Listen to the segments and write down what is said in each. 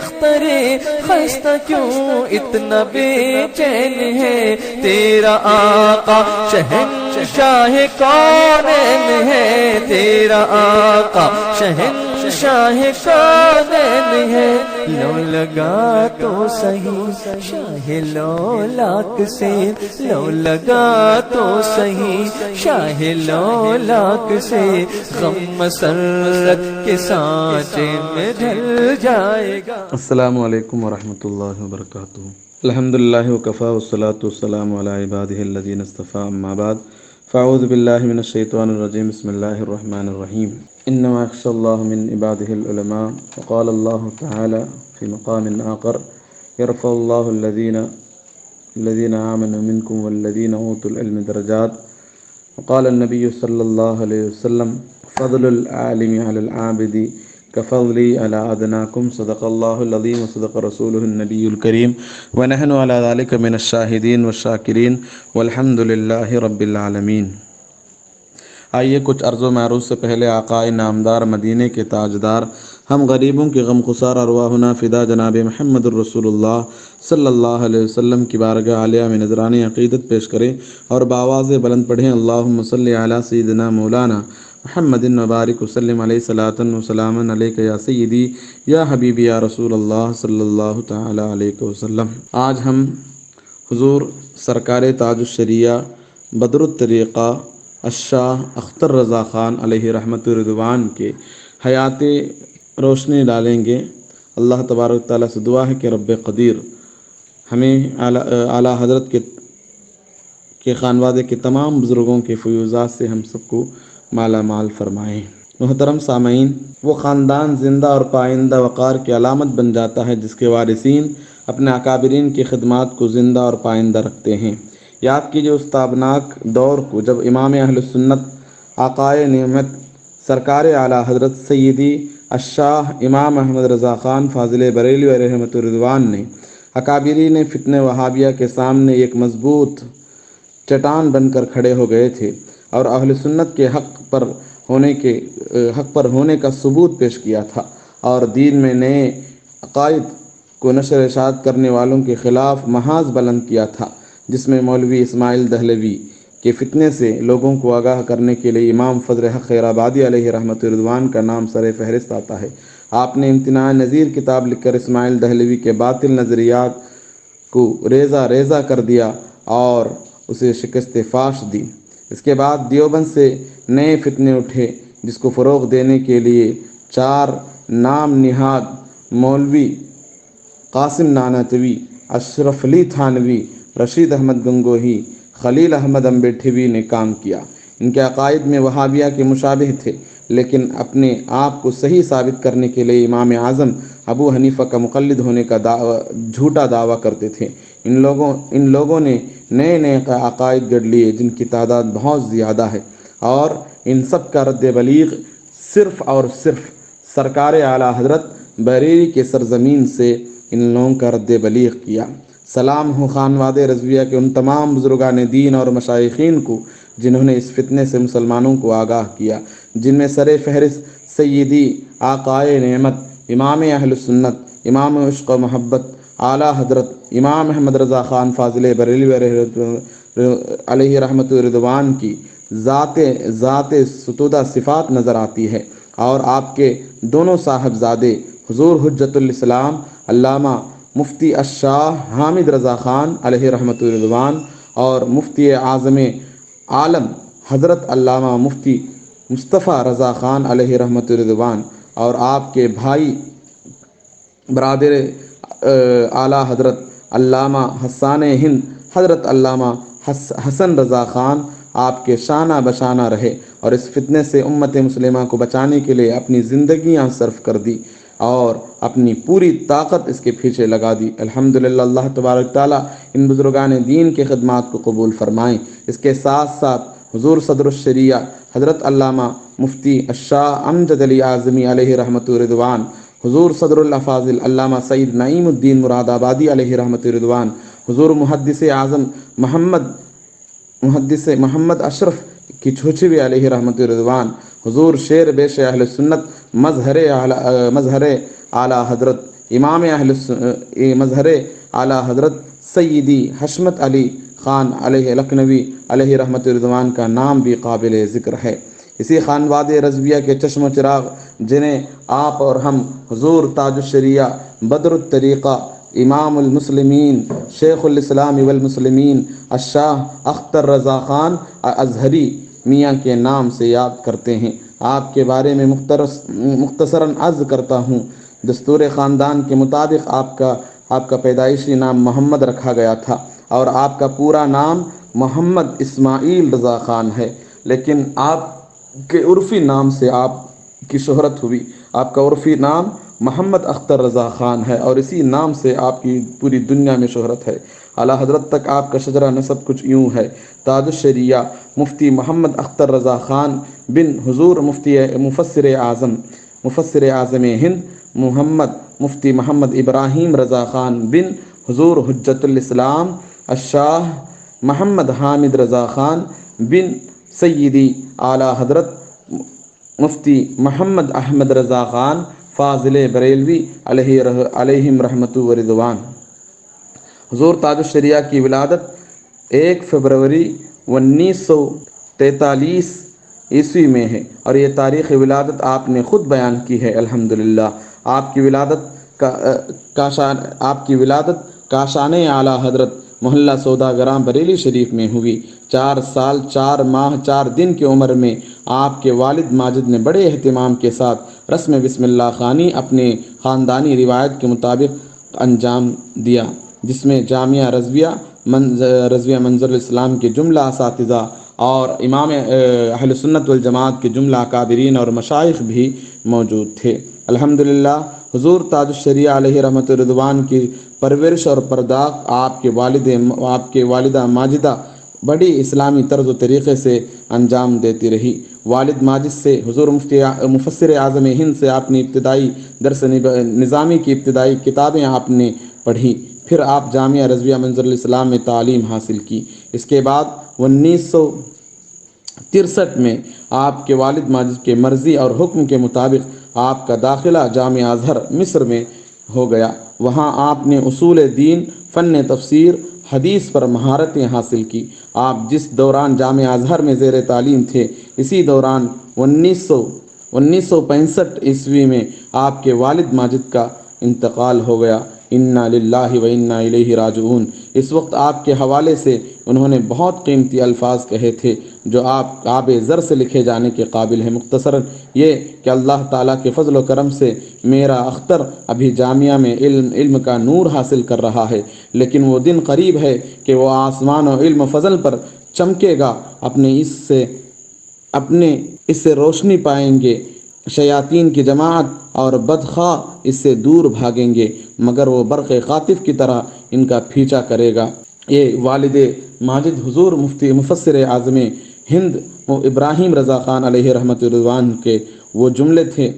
اختر خستہ کیوں اتنا بے چین ہے؟ تیرا آقا شہنشاہ کونین ہے، تیرا آقا شہنشاہ کونین ہے۔ لو لگا تو صحیح شاہ لولاک سے، لو لگا تو صحیح شاہ لولاک سے، غم مسرت کے سانچے میں ڈھل جائے گا۔ السلام علیکم ورحمۃ اللہ وبرکاتہ۔ الحمدللہ وکفی والصلاۃ والسلام علی عبادہ الذین اصطفی، اما بعد فاعوذ باللہ من الشیطان الرجیم، بسم اللہ الرحمن الرحیم۔ انما یخشی اللہ من عبادہ العلماء، وقال اللہ تعالی فی مقام آخر یرفع اللہ الذین آمنوا منکم والذین اوتوا العلم درجات، وقال النبی صلی اللہ علیہ وسلم فضل العالم علی العابد كفضلي على أدناكم، صدق الله العظيم وصدق رسوله النبي الكريم، ونحن على ذلك من الشاهدين والشاكرين والحمد لله رب العالمين۔ آئیے کچھ عرض و معروض سے پہلے آقائے نامدار مدینے کے تاجدار، ہم غریبوں کی غم خسار ارواحنا فدا جناب محمد الرسول اللہ صلی اللہ علیہ وسلم کی بارگاہ عالیہ میں نذرانِ عقیدت پیش کریں اور بآواز بلند پڑھیں، اللہم صلی علی سیدنا مولانا محمد مبارک وسلم علیہ صلاۃ و سلام علیک یا سیدی یا حبیبی یا رسول اللہ صلی اللہ تعالی علیہ وسلم۔ آج ہم حضور سرکار تاج الشریعہ بدر الطریقہ الشاہ اختر رضا خان علیہ رحمت رضوان کے حیات روشنی ڈالیں گے۔ اللہ تبارک تعالیٰ سے دعا ہے کہ رب قدیر ہمیں اعلیٰ حضرت کے خانوادے کے تمام بزرگوں کے فیوزات سے ہم سب کو مالا مال فرمائیں۔ محترم سامعین، وہ خاندان زندہ اور پائندہ وقار کی علامت بن جاتا ہے جس کے وارثین اپنے اکابرین کی خدمات کو زندہ اور پائندہ رکھتے ہیں۔ یاد کیجیے اس تابناک دور کو جب امام اہل سنت آقائے نعمت سرکار اعلیٰ حضرت سیدی الشاہ امام احمد رضا خان فاضل بریلوی علیہ رحمۃ الرضوان نے اکابرین فتنہ وہابیہ کے سامنے ایک مضبوط چٹان بن کر کھڑے ہو گئے تھے اور اہل سنت کے حق پر ہونے کا ثبوت پیش کیا تھا اور دین میں نئے عقائد کو نشر اشاعت کرنے والوں کے خلاف محاذ بلند کیا تھا، جس میں مولوی اسماعیل دہلوی کے فتنے سے لوگوں کو آگاہ کرنے کے لیے امام فضل حق خیرآبادی علیہ رحمۃ رضوان کا نام سر فہرست آتا ہے۔ آپ نے امتناع نظیر کتاب لکھ کر اسماعیل دہلوی کے باطل نظریات کو ریزہ ریزہ کر دیا اور اسے شکست فاش دی۔ اس کے بعد دیوبند سے نئے فتنے اٹھے جس کو فروغ دینے کے لیے 4 نام نہاد مولوی قاسم نانوتوی، اشرف علی تھانوی، رشید احمد گنگوہی، خلیل احمد امبیٹھوی نے کام کیا۔ ان کے عقائد میں وہابیہ کے مشابہ تھے، لیکن اپنے آپ کو صحیح ثابت کرنے کے لیے امام اعظم ابو حنیفہ کا مقلد ہونے کا جھوٹا دعویٰ کرتے تھے۔ ان لوگوں نے نئے عقائد گڑھ لیے جن کی تعداد بہت زیادہ ہے، اور ان سب کا رد بلیغ صرف اور صرف سرکار اعلیٰ حضرت بریلی کے سرزمین سے ان لوگوں کا رد بلیغ کیا۔ سلام ہو خانواد رضویہ کے ان تمام بزرگان دین اور مشائخین کو جنہوں نے اس فتنے سے مسلمانوں کو آگاہ کیا، جن میں سر فہرست سیدی آقائے نعمت امام اہل سنت امام عشق و محبت اعلیٰ حضرت امام احمد رضا خان فاضل بریلوی علیہ رحمت رضوان کی ذات ستودہ صفات نظر آتی ہے، اور آپ کے دونوں صاحبزادے حضور حجت الاسلام علامہ مفتی الشاہ حامد رضا خان علیہ رحمت رضوان اور مفتی اعظم عالم حضرت علامہ مفتی مصطفیٰ رضا خان علیہ رحمت رضوان اور آپ کے بھائی برادر اعلیٰ حضرت علامہ حسان ہند حضرت علامہ حسن رضا خان آپ کے شانہ بشانہ رہے اور اس فتنے سے امت مسلمہ کو بچانے کے لیے اپنی زندگیاں صرف کر دی اور اپنی پوری طاقت اس کے پیچھے لگا دی۔ الحمدللہ، اللہ تبارک تعالیٰ ان بزرگان دین کے خدمات کو قبول فرمائیں۔ اس کے ساتھ ساتھ حضور صدر الشریعہ حضرت علامہ مفتی الشاہ امجد علی اعظمی علیہ رحمت رضوان، حضور صدر الافاضل علامہ سید نعیم الدین مراد آبادی علیہ رحمت رضوان، حضور محدث اعظم محمد اشرف کی چھوچھوی علیہ رحمت رضوان، حضور شیر بیش اہل سنت مظہر اعلیٰ حضرت امام مظہر اعلیٰ حضرت سیدی حشمت علی خان علیہ لکھنوی علیہ رحمت رضوان کا نام بھی قابل ذکر ہے۔ اسی خانواد رضویہ کے چشم و چراغ جنہیں آپ اور ہم حضور تاج الشریعہ بدر الطریقہ امام المسلمین شیخ الاسلام والمسلمین الشاہ اختر رضا خان ازہری میاں کے نام سے یاد کرتے ہیں۔ آپ کے بارے میں مختصراً عرض کرتا ہوں۔ دستور خاندان کے مطابق آپ کا پیدائشی نام محمد رکھا گیا تھا اور آپ کا پورا نام محمد اسماعیل رضا خان ہے، لیکن آپ کے عرفی نام سے آپ کی شہرت ہوئی۔ آپ کا عرفی نام محمد اختر رضا خان ہے اور اسی نام سے آپ کی پوری دنیا میں شہرت ہے۔ اعلیٰ حضرت تک آپ کا شجرہ نسب کچھ یوں ہے: تاج الشریعہ مفتی محمد اختر رضا خان بن حضور مفسر اعظم ہند محمد مفتی محمد ابراہیم رضا خان بن حضور حجت الاسلام الشاہ محمد حامد رضا خان بن سیدی اعلیٰ حضرت مفتی محمد احمد رضا خان فاضل بریلوی علیہم رحمت و رضوان۔ حضور تاج الشریعہ کی ولادت 1 فروری 1943 عیسوی میں ہے اور یہ تاریخ ولادت آپ نے خود بیان کی ہے۔ الحمدللہ آپ کی ولادت کاشان اعلیٰ حضرت محلہ سوداگراں بریلی شریف میں ہوئی۔ 4 سال 4 ماہ 4 دن کی عمر میں آپ کے والد ماجد نے بڑے اہتمام کے ساتھ رسم بسم اللہ خوانی اپنے خاندانی روایت کے مطابق انجام دیا، جس میں جامعہ رضویہ منظر الاسلام کے جملہ اساتذہ اور امام اہل سنت والجماعت کے جملہ اکابرین اور مشائخ بھی موجود تھے۔ الحمدللہ حضور تاج الشریعہ علیہ رحمت رضوان کی پرورش اور پرداخت آپ کے والدہ ماجدہ بڑی اسلامی طرز و طریقے سے انجام دیتی رہی۔ والد ماجد سے حضور مفسر اعظم ہند سے آپ نے ابتدائی درس نظامی کی ابتدائی کتابیں آپ نے پڑھی، پھر آپ جامعہ رضویہ منظر الاسلام میں تعلیم حاصل کی۔ اس کے بعد 1963 میں آپ کے والد ماجد کے مرضی اور حکم کے مطابق آپ کا داخلہ جامعہ ازہر مصر میں ہو گیا۔ وہاں آپ نے اصول دین، فن تفسیر، حدیث پر مہارتیں حاصل کی۔ آپ جس دوران جامعہ ازہر میں زیر تعلیم تھے، اسی دوران 1965 عیسوی میں آپ کے والد ماجد کا انتقال ہو گیا۔ انا للہ و انا الیہ راجعون۔ اس وقت آپ کے حوالے سے انہوں نے بہت قیمتی الفاظ کہے تھے جو آپ آب زر سے لکھے جانے کے قابل ہیں۔ مختصراً یہ کہ اللہ تعالیٰ کے فضل و کرم سے میرا اختر ابھی جامعہ میں علم کا نور حاصل کر رہا ہے، لیکن وہ دن قریب ہے کہ وہ آسمان و علم و فضل پر چمکے گا۔ اپنے اس سے روشنی پائیں گے، شیاطین کی جماعت اور بدخواہ اس سے دور بھاگیں گے، مگر وہ برق خاطف کی طرح ان کا پیچھا کرے گا۔ یہ والد ماجد حضور مفتی مفسر اعظم ہند ابراہیم رضا خان علیہ رحمت رضوان کے وہ جملے تھے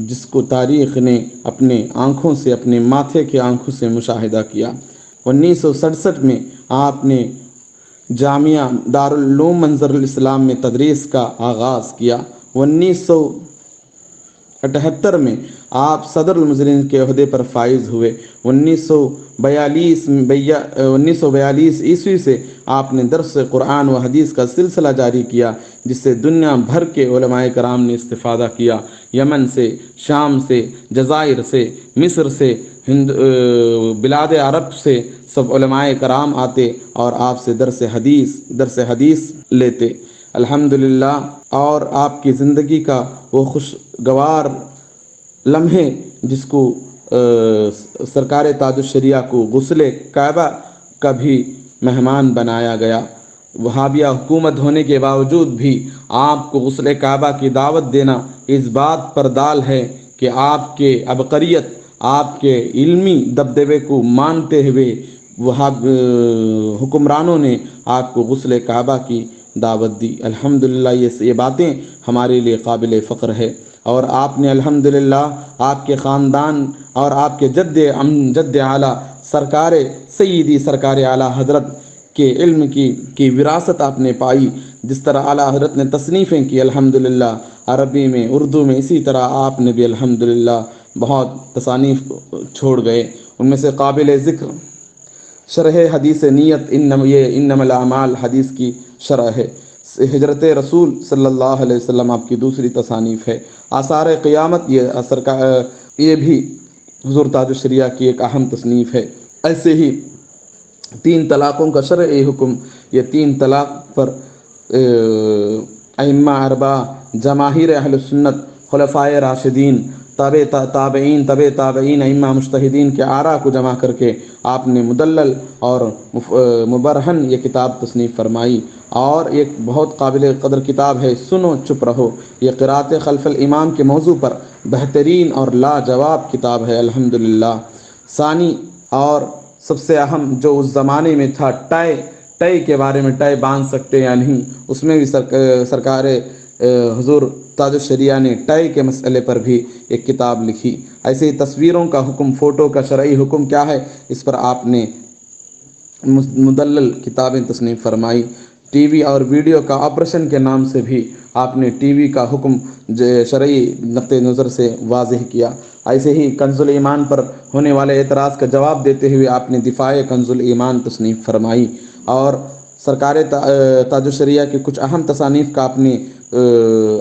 جس کو تاریخ نے اپنے آنکھوں سے، اپنے ماتھے کے آنکھوں سے مشاہدہ کیا۔ 1967 میں آپ نے جامعہ دارالعلوم منظر الاسلام میں تدریس کا آغاز کیا۔ 1978 میں آپ صدر المظرین کے عہدے پر فائز ہوئے۔ 1942 عیسوی سے آپ نے درس قرآن و حدیث کا سلسلہ جاری کیا، جس سے دنیا بھر کے علماء کرام نے استفادہ کیا۔ یمن سے، شام سے، جزائر سے، مصر سے، بلاد عرب سے سب علماء کرام آتے اور آپ سے درس حدیث لیتے۔ الحمدللہ۔ اور آپ کی زندگی کا وہ خوشگوار لمحے جس کو سرکار تاج الشریعہ کو غسل کعبہ کا بھی مہمان بنایا گیا، وہابیہ حکومت ہونے کے باوجود بھی آپ کو غسل کعبہ کی دعوت دینا اس بات پر دال ہے کہ آپ کے عبقریت، آپ کے علمی دبدبے کو مانتے ہوئے حکمرانوں نے آپ کو غسل کعبہ کی دعوت دی۔ الحمدللہ یہ باتیں ہمارے لیے قابل فخر ہے۔ اور آپ نے الحمدللہ آپ کے خاندان اور آپ کے جد اعلیٰ سرکار اعلیٰ حضرت کے علم کی وراثت آپ نے پائی۔ جس طرح اعلیٰ حضرت نے تصنیفیں کی الحمدللہ عربی میں، اردو میں، اسی طرح آپ نے بھی الحمدللہ بہت تصانیف چھوڑ گئے، ان میں سے قابل ذکر شرح حدیث نیت انما الاعمال حدیث کی شرح ہے، ہجرت رسول صلی اللہ علیہ وسلم آپ کی دوسری تصانیف ہے، آثار قیامت یہ بھی حضور تاج الشریعہ کی ایک اہم تصنیف ہے۔ ایسے ہی 3 طلاقوں کا شرعی حکم، یہ 3 طلاق پر ائمہ اربعہ، جماہیر اہل سنت، خلفائے راشدین، تابعین ائمہ مجتہدین کے آراء کو جمع کر کے آپ نے مدلل اور مبرہن یہ کتاب تصنیف فرمائی، اور ایک بہت قابل قدر کتاب ہے سنو چپ رہو، یہ قرات خلف الامام کے موضوع پر بہترین اور لاجواب کتاب ہے الحمدللہ۔ ثانی اور سب سے اہم جو اس زمانے میں تھا، ٹائی کے بارے میں، ٹائی باندھ سکتے یا نہیں، اس میں بھی سرکار حضور تاج الشریعہ نے ٹائی کے مسئلے پر بھی ایک کتاب لکھی۔ ایسے ہی تصویروں کا حکم، فوٹو کا شرعی حکم کیا ہے، اس پر آپ نے مدلل کتابیں تصنیف فرمائی۔ ٹی وی اور ویڈیو کا آپریشن کے نام سے بھی آپ نے ٹی وی کا حکم شرعی نقطہ نظر سے واضح کیا۔ ایسے ہی کنز الایمان پر ہونے والے اعتراض کا جواب دیتے ہوئے آپ نے دفاع کنز الایمان تصنیف فرمائی، اور سرکار تاج الشریعہ کے کچھ اہم تصانیف کا آپ نے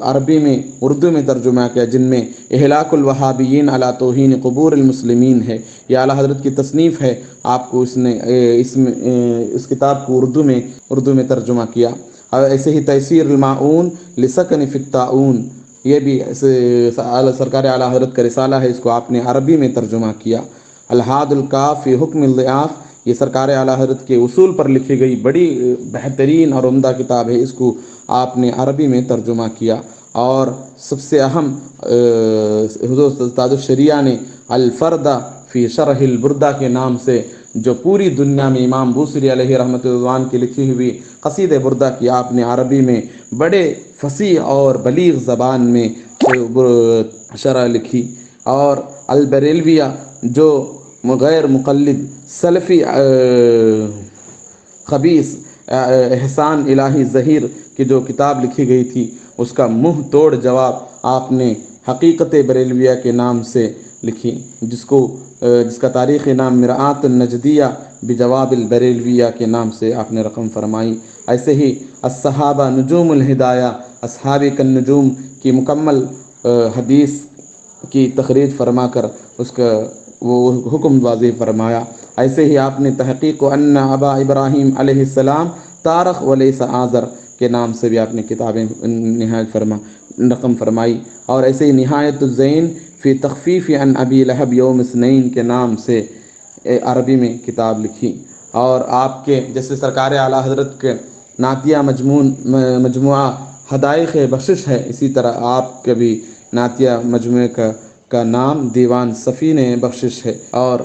عربی میں، اردو میں ترجمہ کیا، جن میں اہلاک الوہابیین علی توہین قبور المسلمین ہے، یہ اعلیٰ حضرت کی تصنیف ہے، آپ کو اس کتاب کو اردو میں ترجمہ کیا۔ اور ایسے ہی تیسیر الماعون لسکن فی الطاعون، یہ بھی سرکار اعلیٰ حضرت کا رسالہ ہے، اس کو آپ نے عربی میں ترجمہ کیا۔ الحاد الکاف فی حکم الضعاف، یہ سرکار اعلیٰ حضرت کے اصول پر لکھی گئی بڑی بہترین اور عمدہ کتاب ہے، اس کو آپ نے عربی میں ترجمہ کیا۔ اور سب سے اہم حضور تاج الشریعہ نے الفردہ فی شرح البردہ کے نام سے، جو پوری دنیا میں امام بوصیری علیہ رحمۃ اللہ کی لکھی ہوئی قصید بردہ کی آپ نے عربی میں بڑے فصیح اور بلیغ زبان میں شرح لکھی۔ اور البریلویہ، جو غیر مقلد سلفی خبیث احسان الہی ظہیر کی جو کتاب لکھی گئی تھی، اس کا منہ توڑ جواب آپ نے حقیقت بریلویہ کے نام سے لکھی، جس کا تاریخی نام مرآت النجدیہ بجواب البریلویہ کے نام سے آپ نے رقم فرمائی۔ ایسے ہی الصحابہ نجوم الہدایہ، اصحاب کالنجوم کی مکمل حدیث کی تخریج فرما کر اس کا وہ حکم واضح فرمایا۔ ایسے ہی آپ نے تحقیق ان ابا ابراہیم علیہ السلام تارخ ولیس آذر کے نام سے بھی آپ نے کتابیں رقم فرمائی، اور ایسے ہی نہایت الزین فی تخفیف عن ابی لہب یوم اثنین کے نام سے عربی میں کتاب لکھی۔ اور آپ کے جیسے سرکار اعلیٰ حضرت کے نعتیہ مجموعہ حدائق بخشش ہے، اسی طرح آپ کے بھی نعتیہ مجموعے کا نام دیوان سفین بخشش ہے، اور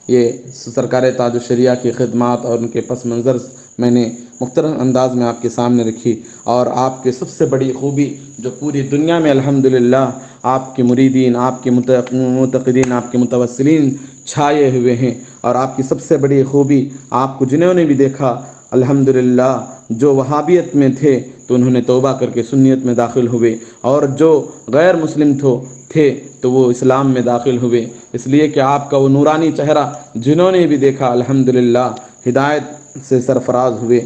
یہ سرکار تاج الشریعہ کی خدمات اور ان کے پس منظر میں نے مختلف انداز میں آپ کے سامنے رکھی۔ اور آپ کے سب سے بڑی خوبی جو پوری دنیا میں الحمدللہ آپ کے مریدین، آپ کے معتقدین، آپ کے متوسلین چھائے ہوئے ہیں، اور آپ کی سب سے بڑی خوبی، آپ کو جنہوں نے بھی دیکھا الحمدللہ، جو وہابیت میں تھے تو انہوں نے توبہ کر کے سنیت میں داخل ہوئے، اور جو غیر مسلم تھے تو وہ اسلام میں داخل ہوئے، اس لیے کہ آپ کا وہ نورانی چہرہ جنہوں نے بھی دیکھا الحمدللہ ہدایت سے سرفراز ہوئے۔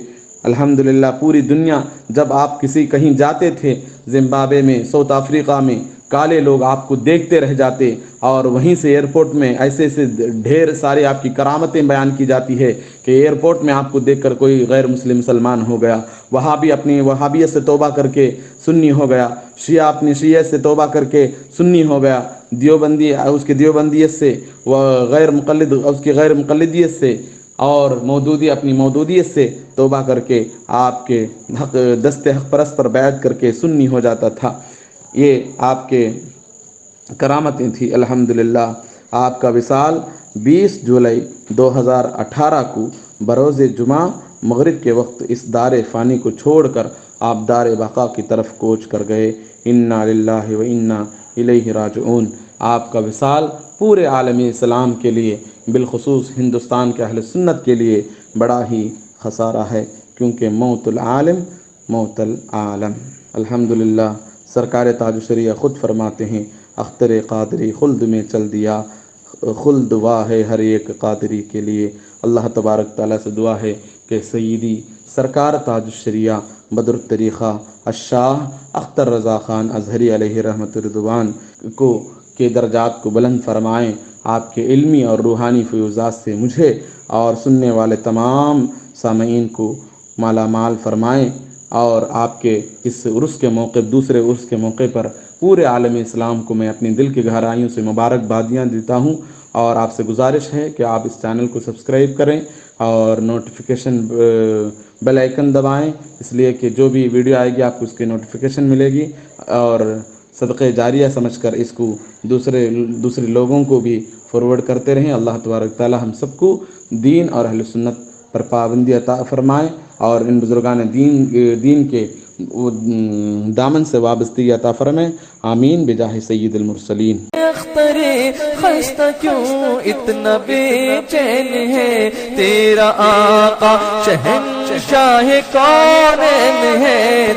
الحمدللہ پوری دنیا، جب آپ کہیں جاتے تھے، زمبابوے میں، ساؤتھ افریقہ میں، کالے لوگ آپ کو دیکھتے رہ جاتے، اور وہیں سے ایئرپورٹ میں ایسے ڈھیر سارے آپ کی کرامتیں بیان کی جاتی ہے کہ ایئرپورٹ میں آپ کو دیکھ کر کوئی غیر مسلمان ہو گیا، وہابی اپنی وہابیت سے توبہ کر کے سنی ہو گیا، شیعہ اپنی شیعہ سے توبہ کر کے سنی ہو گیا، دیوبندی اس کی دیوبندیت سے، اس کی غیر مقلدیت سے، اور مودودی اپنی مودودیت سے توبہ کر کے آپ کے دست حق پرست پر بیعت کر کے سنی ہو جاتا تھا۔ یہ آپ کے کرامتیں تھیں الحمدللہ۔ آپ کا وصال 20 جولائی 2018 کو بروز جمعہ مغرب کے وقت اس دار فانی کو چھوڑ کر آپ دار بقا کی طرف کوچ کر گئے۔ انا للہ و انا الیہ راجعون۔ آپ کا وصال پورے عالم اسلام کے لیے، بالخصوص ہندوستان کے اہل سنت کے لیے بڑا ہی خسارہ ہے، کیونکہ موت العالم موت العالم۔ الحمدللہ سرکار تاج الشریعہ خود فرماتے ہیں اختر قادری خلد میں چل دیا، خلد واہ ہے ہر ایک قادری کے لیے۔ اللہ تبارک تعالیٰ سے دعا ہے کہ سیدی سرکار تاج الشریعہ بدر الطریقہ الشاہ اختر رضا خان اظہری علیہ رحمت رضوان کو کے درجات کو بلند فرمائیں، آپ کے علمی اور روحانی فیوزات سے مجھے اور سننے والے تمام سامعین کو مالا مال فرمائیں، اور آپ کے اس عرس کے موقع دوسرے عرس کے موقع پر پورے عالم اسلام کو میں اپنی دل کی گہرائیوں سے مبارکبادیاں دیتا ہوں، اور آپ سے گزارش ہے کہ آپ اس چینل کو سبسکرائب کریں اور نوٹیفیکیشن بیل آئیکن دبائیں، اس لیے کہ جو بھی ویڈیو آئے گی آپ کو اس کی نوٹیفیکیشن ملے گی، اور صدقہ جاریہ سمجھ کر اس کو دوسرے لوگوں کو بھی فارورڈ کرتے رہیں۔ اللہ تبارک تعالی ہم سب کو دین اور اہل سنت پر پابندی عطا فرمائے، اور ان بزرگان دین کے دامن سے وابستگی عطا فرمائے، آمین بجاہ سید المرسلین۔ اختر خستہ کیوں اتنا بے چین ہے، تیرا آقا شہنشاہ کونین ہے۔